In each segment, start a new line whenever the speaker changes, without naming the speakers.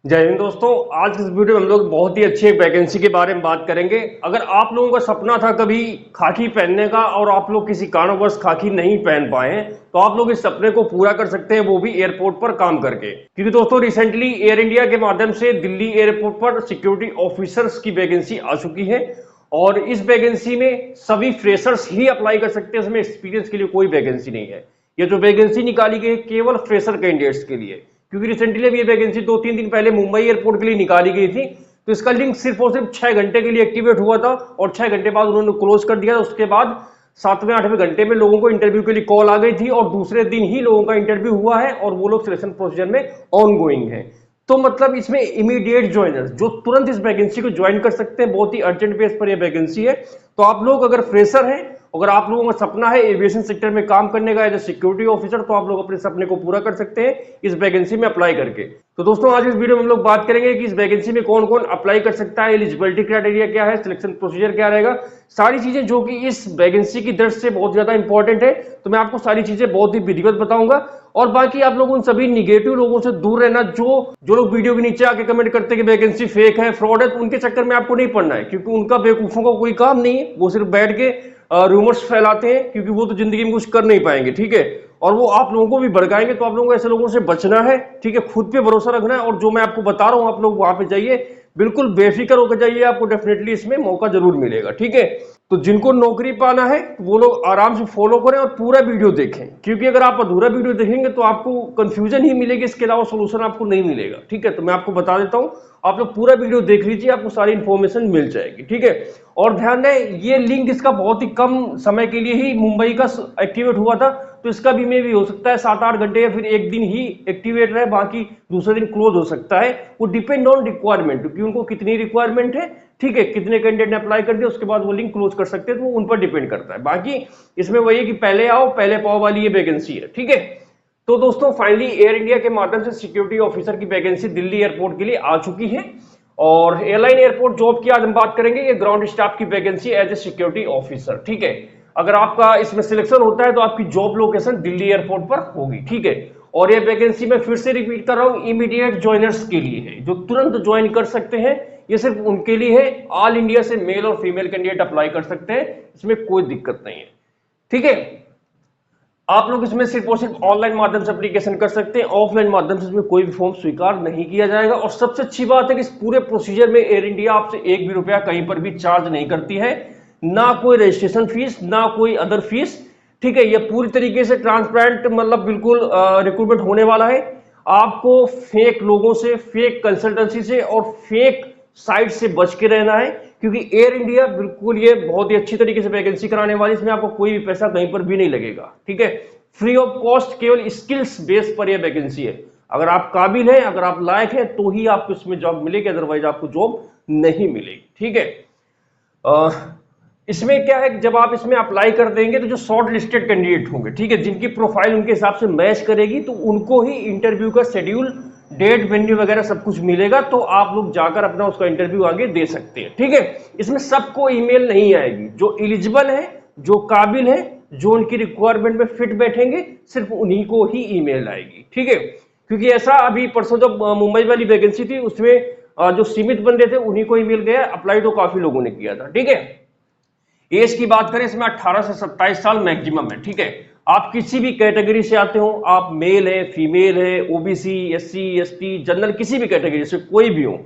जय हिंद दोस्तों। आज की इस वीडियो में हम लोग बहुत ही अच्छी एक वैकेंसी के बारे में बात करेंगे। अगर आप लोगों का सपना था कभी खाकी पहनने का और आप लोग किसी कारणवश खाकी नहीं पहन पाए हैं तो आप लोग इस सपने को पूरा कर सकते हैं, वो भी एयरपोर्ट पर काम करके। क्योंकि दोस्तों रिसेंटली एयर इंडिया के माध्यम से दिल्ली एयरपोर्ट पर सिक्योरिटी ऑफिसर्स की वैकेंसी आ चुकी है और इस वैकेंसी में सभी फ्रेशर्स ही अप्लाई कर सकते हैं। इसमें एक्सपीरियंस के लिए कोई वैकेंसी नहीं है। ये जो वैकेंसी निकाली गई है केवल फ्रेशर कैंडिडेट्स के लिए, क्योंकि रिसेंटली अभी ये वैकेंसी 2-3 दिन पहले मुंबई एयरपोर्ट के लिए निकाली गई थी। तो इसका लिंक सिर्फ और सिर्फ 6 घंटे के लिए एक्टिवेट हुआ था और 6 घंटे बाद उन्होंने क्लोज कर दिया। उसके बाद 7वें-8वें घंटे में लोगों को इंटरव्यू के लिए कॉल आ गई थी और दूसरे दिन ही लोगों का इंटरव्यू हुआ है और वो लोग सिलेक्शन प्रोसीजर में ऑन गोइंग है। तो मतलब इसमें इमीडिएट ज्वाइनर्स जो तुरंत इस वैकेंसी को ज्वाइन कर सकते हैं, बहुत ही अर्जेंट बेस पर यह वैकेंसी है। तो आप लोग अगर फ्रेशर हैं, अगर आप लोगों का सपना है एविएशन सेक्टर में काम करने का एज ए सिक्योरिटी ऑफिसर, तो आप लोग अपने सपने को पूरा कर सकते हैं इस वैकेंसी में अप्लाई करके। तो दोस्तों आज इस वीडियो में हम लोग बात करेंगे कि इस वैकेंसी में कौन कौन अप्लाई कर सकता है, एलिजिबिलिटी क्राइटेरिया क्या है, सिलेक्शन प्रोसीजर क्या रहेगा, सारी चीजें जो कि इस वैकेंसी की दृष्टि से बहुत ज्यादा इंपॉर्टेंट है। तो मैं आपको सारी चीजें बहुत ही विधिवत बताऊंगा। और बाकी आप लोग उन सभी निगेटिव लोगों से दूर रहना जो लोग वीडियो के नीचे आके कमेंट करते हैं कि वैकेंसी फेक है, फ्रॉड है, तो उनके चक्कर में आपको नहीं पड़ना है, क्योंकि उनका बेवकूफों का कोई काम नहीं है। वो सिर्फ बैठ के रूमर्स फैलाते हैं, क्योंकि वो तो जिंदगी में कुछ कर नहीं पाएंगे, ठीक है। और वो आप लोगों को भी भड़काएंगे, तो आप लोगों को ऐसे लोगों से बचना है, ठीक है। खुद पे भरोसा रखना है और जो मैं आपको बता रहा हूं आप लोग वहां पे जाइए, बिल्कुल बेफिक्र होकर जाइए, आपको डेफिनेटली इसमें मौका जरूर मिलेगा, ठीक है। तो जिनको नौकरी पाना है वो लोग आराम से फॉलो करें और पूरा वीडियो देखें, क्योंकि अगर आप अधूरा वीडियो देखेंगे तो आपको कंफ्यूजन ही मिलेगी, इसके अलावा सोल्यूशन आपको नहीं मिलेगा, ठीक है। तो मैं आपको बता देता हूं, आप लोग पूरा वीडियो देख लीजिए, आपको सारी इंफॉर्मेशन मिल जाएगी, ठीक है। और ध्यान दें, ये लिंक इसका बहुत ही कम समय के लिए ही मुंबई का एक्टिवेट हुआ था, तो इसका भी में भी हो सकता है 7-8 घंटे या फिर एक दिन ही एक्टिवेट रहे, बाकी दूसरे दिन क्लोज हो सकता है। वो डिपेंड ऑन रिक्वायरमेंट, क्योंकि उनको कितनी रिक्वायरमेंट है, ठीक है, कितने कैंडिडेट ने अप्लाई कर दिया, उसके बाद वो लिंक क्लोज कर सकते हैं, तो वो उन पर डिपेंड करता है। बाकी इसमें वही है कि पहले आओ पहले पाओ वाली ये वैकेंसी है, ठीक है। तो दोस्तों फाइनली एयर इंडिया के माध्यम से सिक्योरिटी ऑफिसर की वैकेंसी दिल्ली एयरपोर्ट के लिए आ चुकी है। और एयरलाइन एयरपोर्ट जॉब की आज हम बात करेंगे, ये ग्राउंड स्टाफ की vacancy as a security officer, ठीक है। अगर आपका इसमें सिलेक्शन होता है तो आपकी जॉब लोकेशन दिल्ली एयरपोर्ट पर होगी, ठीक है। और ये वैकेंसी मैं फिर से रिपीट कर रहा हूं, इमीडिएट ज्वाइनर्स के लिए है, जो तुरंत ज्वाइन कर सकते हैं। ये सिर्फ उनके लिए है, ऑल इंडिया से मेल और फीमेल कैंडिडेट अप्लाई कर सकते हैं, इसमें कोई दिक्कत नहीं है, ठीक है। आप लोग इसमें सिर्फ और सिर्फ ऑनलाइन माध्यम से एप्लीकेशन कर सकते हैं, ऑफलाइन माध्यम से इसमें कोई भी फॉर्म स्वीकार नहीं किया जाएगा। और सबसे अच्छी बात है कि इस पूरे प्रोसीजर में एयर इंडिया आपसे एक भी रुपया कहीं पर भी चार्ज नहीं करती है, ना कोई रजिस्ट्रेशन फीस, ना कोई अदर फीस, ठीक है। ये पूरी तरीके से ट्रांसपेरेंट, मतलब बिल्कुल रिक्रूटमेंट होने वाला है। आपको फेक लोगों से, फेक कंसल्टेंसी से और फेक साइट से बच के रहना है, क्योंकि एयर इंडिया बिल्कुल ये बहुत ही अच्छी तरीके से वैकेंसी कराने वाली, इसमें आपको कोई भी पैसा कहीं पर भी नहीं लगेगा, ठीक है। फ्री ऑफ कॉस्ट, केवल स्किल्स बेस पर यह वैकेंसी है। अगर आप काबिल हैं, अगर आप लायक हैं, तो ही आपको इसमें जॉब मिलेगी, अदरवाइज आपको जॉब नहीं मिलेगी, ठीक है। इसमें क्या है, जब आप इसमें अप्लाई कर देंगे तो जो शॉर्ट लिस्टेड कैंडिडेट होंगे, ठीक है, जिनकी प्रोफाइल उनके हिसाब से मैच करेगी, तो उनको ही इंटरव्यू का शेड्यूल, डेट, वेन्यू वगैरह सब कुछ मिलेगा। तो आप लोग जाकर अपना उसका इंटरव्यू आगे दे सकते हैं, ठीक है। इसमें सबको ईमेल नहीं आएगी, जो एलिजिबल है, जो काबिल है, जो उनकी रिक्वायरमेंट में फिट बैठेंगे, सिर्फ उन्हीं को ही ईमेल आएगी, ठीक है। क्योंकि ऐसा अभी परसों जब मुंबई वाली वैकेंसी थी, उसमें जो सीमित बंदे थे उन्हीं को ईमेल गया, अप्लाई तो काफी लोगों ने किया था, ठीक है। एज की बात करें, इसमें 18 से 27 साल मैक्सिमम है, ठीक है। आप किसी भी कैटेगरी से आते हो, आप मेल है, फीमेल है, ओबीसी, एससी, एसटी, जनरल, किसी भी कैटेगरी से कोई भी हो,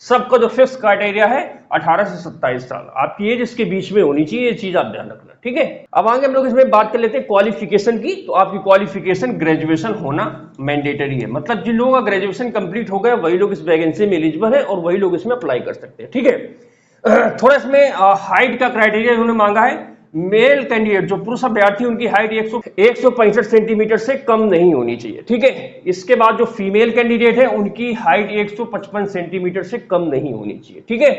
सबका जो फिक्स क्राइटेरिया है 18 से 27 साल, आपकी एज इसके बीच में होनी चाहिए, ये चीज आप ध्यान रखना, ठीक है। अब आगे हम लोग इसमें बात कर लेते हैं क्वालिफिकेशन की। तो आपकी क्वालिफिकेशन ग्रेजुएशन होना मैंडेटरी है, मतलब जिन लोगों का ग्रेजुएशन कंप्लीट हो गया वही लोग इस वैकेंसी में एलिजिबल है और वही लोग इसमें अप्लाई कर सकते हैं, ठीक है। थोड़ा इसमें हाइट का क्राइटेरिया उन्होंने मांगा है। मेल कैंडिडेट जो पुरुष अभ्यर्थी, उनकी हाइट 165 सेंटीमीटर से कम नहीं होनी चाहिए, ठीक है। इसके बाद जो फीमेल कैंडिडेट है उनकी हाइट 155 सेंटीमीटर से कम नहीं होनी चाहिए, ठीक है।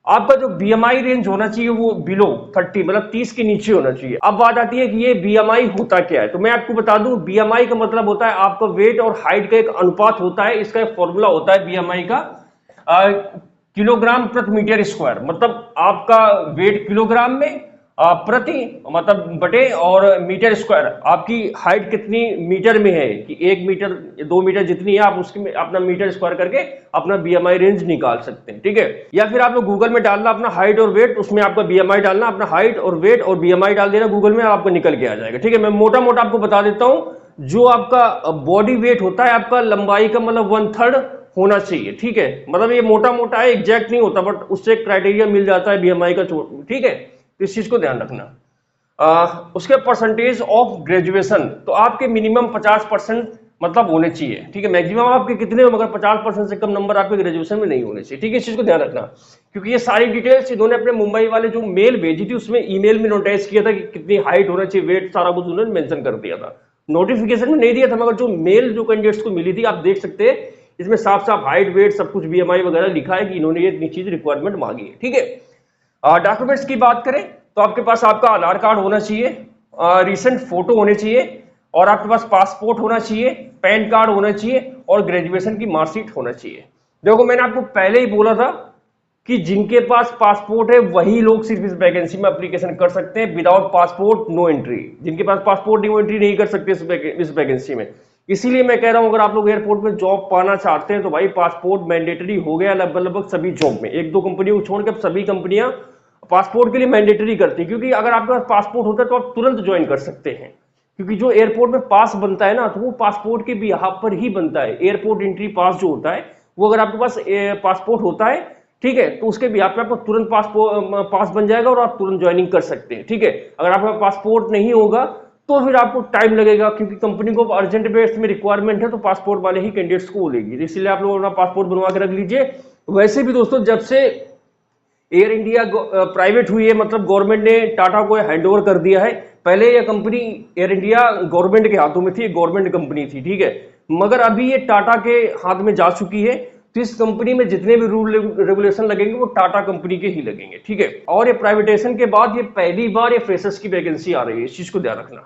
आपका जो बीएमआई रेंज होना चाहिए वो बिलो 30, मतलब 30 के नीचे होना चाहिए। अब बात आती है कि ये बीएमआई होता क्या है, तो मैं आपको बता दूं, बीएमआई का मतलब होता है आपका वेट और हाइट का एक अनुपात होता है। इसका एक फॉर्मूला होता है बीएमआई का, किलोग्राम प्रति मीटर स्क्वायर, मतलब आपका वेट किलोग्राम में प्रति मतलब बटे और मीटर स्क्वायर आपकी हाइट कितनी मीटर में है कि 1 मीटर 2 मीटर जितनी है आप उसके में अपना मीटर स्क्वायर करके अपना बीएमआई रेंज निकाल सकते हैं, ठीक है। या फिर आप लोग गूगल में डालना अपना हाइट और वेट, उसमें आपका बीएमआई डालना, अपना हाइट और वेट और बीएमआई डाल देना गूगल में, आपको निकल के आ जाएगा, ठीक है। मैं मोटा मोटा आपको बता देता हूं, जो आपका बॉडी वेट होता है आपका लंबाई का मतलब 1/3 होना चाहिए, ठीक है। मतलब ये मोटा मोटा है, एग्जैक्ट नहीं होता, बट उससे क्राइटेरिया मिल जाता है बीएमआई का, ठीक है। तो इस चीज को ध्यान रखना। उसके परसेंटेज ऑफ ग्रेजुएशन, तो आपके मिनिमम 50% मतलब होने चाहिए, ठीक है। मैक्सिमम आपके कितने हो, मगर 50% से कम नंबर आपके ग्रेजुएशन में नहीं होने चाहिए, ठीक है। इस चीज को ध्यान रखना, क्योंकि ये सारी डिटेल्स इन्होंने अपने मुंबई वाले जो मेल भेजी थी उसमें ईमेल में नोटिस किया था कि कितनी हाइट होना चाहिए, वेट, सारा कुछ उन्होंने मेंशन कर दिया था। नोटिफिकेशन में नहीं दिया था, मगर जो मेल जो कैंडिडेट्स को मिली थी आप देख सकते हैं, इसमें साफ साफ हाइट वेट सब कुछ बीएमआई वगैरह लिखा है कि इन्होंने ये इतनी चीज रिक्वायरमेंट मांगी है, ठीक है। डॉक्यूमेंट्स की बात करें तो आपके पास आपका आधार कार्ड होना चाहिए, रिसेंट फोटो होने चाहिए, और आपके पास पासपोर्ट होना चाहिए, पैन कार्ड होना चाहिए, और ग्रेजुएशन की मार्कशीट होना चाहिए। देखो मैंने आपको पहले ही बोला था कि जिनके पास पासपोर्ट है वही लोग सिर्फ इस वैकेंसी में एप्लीकेशन कर सकते हैं, विदाउट पासपोर्ट नो एंट्री। जिनके पास पासपोर्ट नो एंट्री नहीं कर सकते इस वैकेंसी में। इसीलिए मैं कह रहा हूं अगर आप लोग एयरपोर्ट में जॉब पाना चाहते हैं तो भाई पासपोर्ट मैंडेटरी हो गया लगभग सभी जॉब में, एक दो कंपनियों को छोड़कर सभी कंपनियां पासपोर्ट के लिए मैंडेटरी करती है, क्योंकि अगर आपके पास पासपोर्ट होता है तो आप तुरंत ज्वाइन कर सकते हैं। क्योंकि जो एयरपोर्ट में पास बनता है ना, तो वो पासपोर्ट के बिहाफ पर ही बनता है। एयरपोर्ट एंट्री पास जो होता है वो अगर आपके पास पासपोर्ट होता है, ठीक है, तो उसके बिहाफ पे आपको तुरंत पास बन जाएगा और आप तुरंत ज्वाइनिंग कर सकते हैं, ठीक है। अगर आपका पासपोर्ट नहीं होगा तो फिर आपको टाइम लगेगा, क्योंकि कंपनी को अर्जेंट बेस में रिक्वायरमेंट है, तो पासपोर्ट वाले ही कैंडिडेट्स को बोलेगी, इसलिए आप लोग अपना पासपोर्ट बनवा के रख लीजिए। वैसे भी दोस्तों जब से एयर इंडिया प्राइवेट हुई है, मतलब गवर्नमेंट ने टाटा को हैंडओवर कर दिया है। पहले ये कंपनी एयर इंडिया गवर्नमेंट के हाथों में थी, गवर्नमेंट कंपनी थी, ठीक है, मगर अभी ये टाटा के हाथ में जा चुकी है। तो इस कंपनी में जितने भी रूल रेगुलेशन लगेंगे वो टाटा कंपनी के ही लगेंगे, ठीक है। और ये प्राइवेटाइजेशन के बाद ये पहली बार ये फ्रेशर्स की वैकेंसी आ रही है, इस चीज को ध्यान रखना,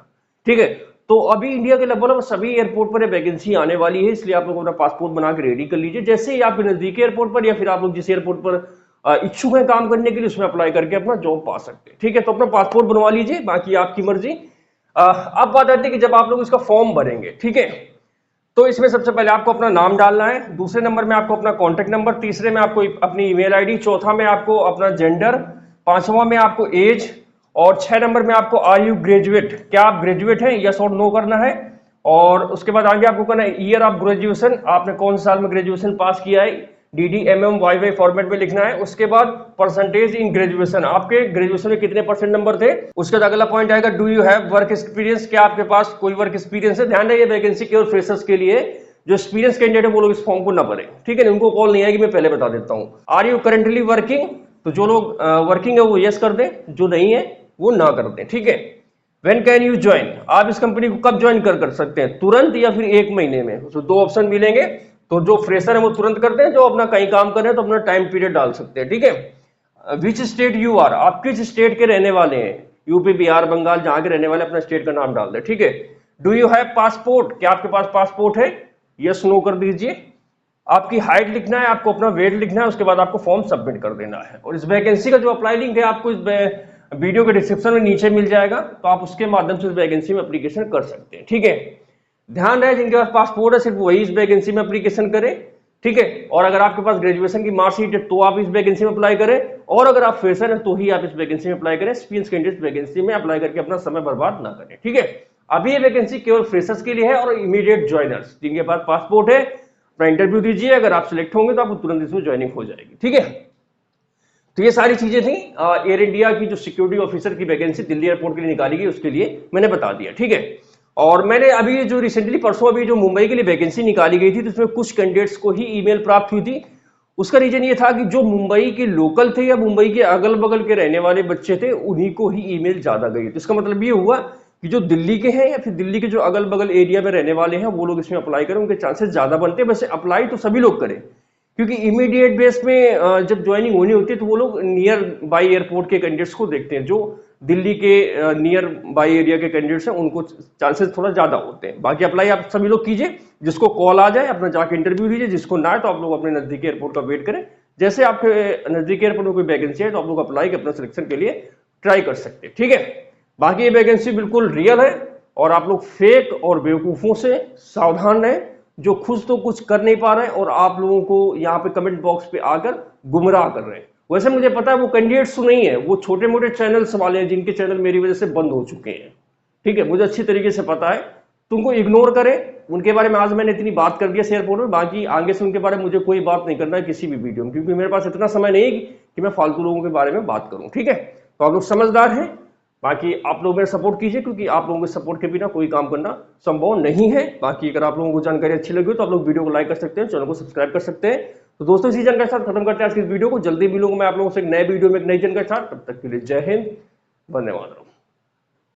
ठीक है। तो अभी इंडिया के लगभग सभी एयरपोर्ट पर वैकेंसी आने वाली है, इसलिए आप लोग अपना पासपोर्ट बना के रेडी कर लीजिए। जैसे ही आपके नजदीकी एयरपोर्ट पर या फिर आप लोग जिस एयरपोर्ट पर इच्छुक है काम करने के लिए, उसमें अप्लाई करके अपना जॉब पा सकते हैं, ठीक है। तो अपना पासपोर्ट बनवा लीजिए, बाकी आपकी मर्जी। अब बात आती है कि जब आप लोग इसका फॉर्म भरेंगे, ठीक है, तो इसमें सबसे पहले आपको अपना नाम डालना है, दूसरे नंबर में आपको अपना कॉन्टेक्ट नंबर, तीसरे में आपको अपनी ईमेल आईडी, चौथा में आपको अपना जेंडर, पांचवा में आपको एज, और 6 नंबर में आपको आर यू ग्रेजुएट, क्या आप ग्रेजुएट हैं, यस और नो करना है। और उसके बाद आगे आपको करना है ईयर ऑफ ग्रेजुएशन, आपने कौन से साल में ग्रेजुएशन पास किया है, DD MM YY फॉर्मेट में लिखना है। उसके बाद परसेंटेज इन ग्रेजुएशन, आपके ग्रेजुएशन में कितने % नंबर थे। उसके बाद अगला पॉइंट आएगा do you have work experience, क्या आपके पास कोई वर्क एक्सपीरियंस है। ध्यान रहे ये वैकेंसी केवल फ्रेशर्स के लिए, जो एक्सपीरियंस कैंडिडेट है वो लोग इस फॉर्म को ना भरें, ठीक है, उनको कॉल नहीं आएगी, मैं पहले बता देता हूँ। आर यू करेंटली वर्किंग, तो जो लोग वर्किंग है वो यस कर दें, जो नहीं है वो ना कर दें, ठीक है। व्हेन कैन यू ज्वाइन, आप इस कंपनी को कब ज्वाइन कर सकते हैं, तुरंत या फिर 1 महीने में। तो 2 ऑप्शन मिलेंगे, तो जो फ्रेशर है वो तुरंत करते हैं, जो अपना कहीं काम कर रहे हैं तो अपना टाइम पीरियड डाल सकते हैं, ठीक है। विच स्टेट यू आर, आप किस स्टेट के रहने वाले हैं, यूपी बिहार बंगाल जहां के रहने वाले, अपना स्टेट का नाम डाल दें, ठीक है। डू यू हैव पासपोर्ट, क्या आपके पास पासपोर्ट है, यस नो कर दीजिए। आपकी हाइट लिखना है, आपको अपना वेट लिखना है, उसके बाद आपको फॉर्म सबमिट कर देना है। और इस वैकेंसी का जो अप्लाई लिंक है आपको इस वीडियो के डिस्क्रिप्शन में नीचे मिल जाएगा, तो आप उसके माध्यम से इस वैकेंसी में एप्लीकेशन कर सकते हैं, ठीक है। ध्यान रहे जिनके पास पासपोर्ट है सिर्फ वही इस वैकेंसी में एप्लीकेशन करें, ठीक है। और अगर आपके पास ग्रेजुएशन की मार्कशीट है तो आप इस वैकेंसी में अप्लाई करें, और अगर आप फ्रेशर हैं तो ही आप इस वैकेंसी में अप्लाई करें। एक्सपीरियंस कैंडिडेट वैकेंसी में अप्लाई करके अपना समय बर्बाद ना करें, ठीक है। अभी ये वैकेंसी केवल फ्रेशर्स के लिए है और इमीडिएट ज्वाइनर्स, जिनके पास पासपोर्ट है अपना इंटरव्यू दीजिए, अगर आप सिलेक्ट होंगे तो आपको तुरंत इसमें ज्वाइनिंग हो जाएगी, ठीक है। तो ये सारी चीजें थी एयर इंडिया की जो सिक्योरिटी ऑफिसर की वैकेंसी दिल्ली एयरपोर्ट के लिए निकाली गई, उसके लिए मैंने बता दिया, ठीक है। और मैंने अभी जो रिसेंटली परसों अभी जो मुंबई के लिए वैकेंसी निकाली गई थी, तो उसमें कुछ कैंडिडेट्स को ही ईमेल प्राप्त हुई थी। उसका रीजन ये था कि जो मुंबई के लोकल थे या मुंबई के अगल बगल के रहने वाले बच्चे थे, उन्हीं को ही ईमेल ज्यादा गई। तो इसका मतलब ये हुआ कि जो दिल्ली के हैं या फिर दिल्ली के जो अगल बगल एरिया में रहने वाले हैं वो लोग इसमें अप्लाई करें, उनके चांसेस ज्यादा बनते हैं। वैसे अप्लाई तो सभी लोग करें, क्योंकि इमीडिएट बेस में जब ज्वाइनिंग होनी होती है तो वो लोग नियर बाई एयरपोर्ट के कैंडिडेट्स को देखते हैं। जो दिल्ली के नियर बाई एरिया के कैंडिडेट्स हैं उनको चांसेस थोड़ा ज्यादा होते हैं। बाकी अप्लाई आप सभी लोग कीजिए, जिसको कॉल आ जाए अपना जाके इंटरव्यू दीजिए, जिसको ना आए तो आप लोग अपने नजदीकी एयरपोर्ट का वेट करें। जैसे आपके नजदीकी एयरपोर्ट में कोई वैकेंसी है तो आप लोग अप्लाई के अपना सिलेक्शन के लिए ट्राई कर सकते हैं, ठीक है। बाकी ये वैकेंसी बिल्कुल रियल है और आप लोग फेक और बेवकूफों से सावधान रहें जो खुद तो कुछ कर नहीं पा रहे हैं और आप लोगों को यहाँ पे कमेंट बॉक्स पे आकर गुमराह कर रहे हैं। वैसे मुझे पता है वो कैंडिडेट्स तो नहीं है, वो छोटे मोटे चैनल्स वाले हैं जिनके चैनल मेरी वजह से बंद हो चुके हैं, ठीक है, मुझे अच्छी तरीके से पता है। तुमको इग्नोर करें उनके बारे में, आज मैंने इतनी बात कर दिया शेयरपोर्ट में, बाकी आगे से उनके बारे में मुझे कोई बात नहीं करना है किसी भी वीडियो में, क्योंकि मेरे पास इतना समय नहीं है कि मैं फालतू लोगों के बारे में बात करूं, ठीक है। तो आप लोग समझदार हैं, बाकी आप लोग मेरा सपोर्ट कीजिए क्योंकि आप लोगों के सपोर्ट के बिना कोई काम करना संभव नहीं है। बाकी अगर आप लोगों को जानकारी अच्छी लगी हो तो आप लोग वीडियो को लाइक कर सकते हैं, चैनल को सब्सक्राइब कर सकते हैं। तो दोस्तों इसी जानकारी के साथ खत्म करते हैं आज की इस वीडियो को, जल्दी मिलूंगा मैं आप लोगों से एक नए वीडियो में एक नई जानकारी के साथ, तब तक के लिए जय हिंद, वंदे मातरम।